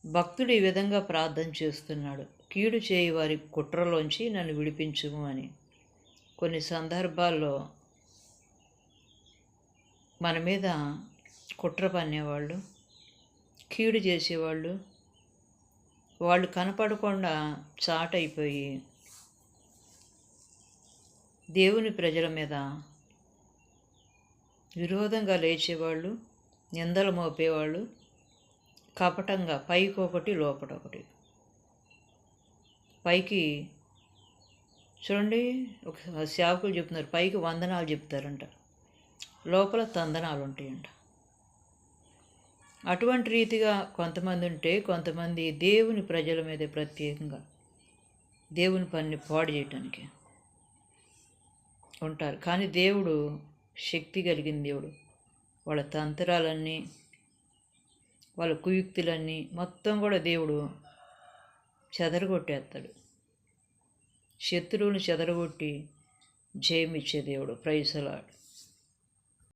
భక్తుడు ఈ విధంగా ప్రార్థన చేస్తున్నాడు, కీడు చేయి వారి కుట్రలోంచి నన్ను విడిపించుము అని. కొన్ని సందర్భాల్లో మన మీద కుట్ర పన్నేవాళ్ళు, కీడు చేసేవాళ్ళు, వాళ్ళు కనపడకుండా చాటైపోయి దేవుని ప్రజల మీద విరోధంగా లేచేవాళ్ళు, నిందలు మోపేవాళ్ళు, కపటంగా పైకొకటి లోపటొకటి. పైకి చూడండి, ఒక సేవకులు చెప్తున్నారు, పైకి వందనాలు చెప్తారంట, లోపల తందనాలు ఉంటాయంట. అటువంటి రీతిగా కొంతమంది ఉంటే, కొంతమంది దేవుని ప్రజల మీద ప్రత్యేకంగా దేవుని పనిని పాడు చేయటానికి ఉంటారు. కానీ దేవుడు శక్తి కలిగిన దేవుడు. వాళ్ళ తంత్రాలన్నీ, వాళ్ళ కుయుక్తులన్నీ మొత్తం కూడా దేవుడు చెదరగొట్టేస్తాడు. శత్రువుని చెదరగొట్టి జయమిచ్చే దేవుడు. Praise the lord.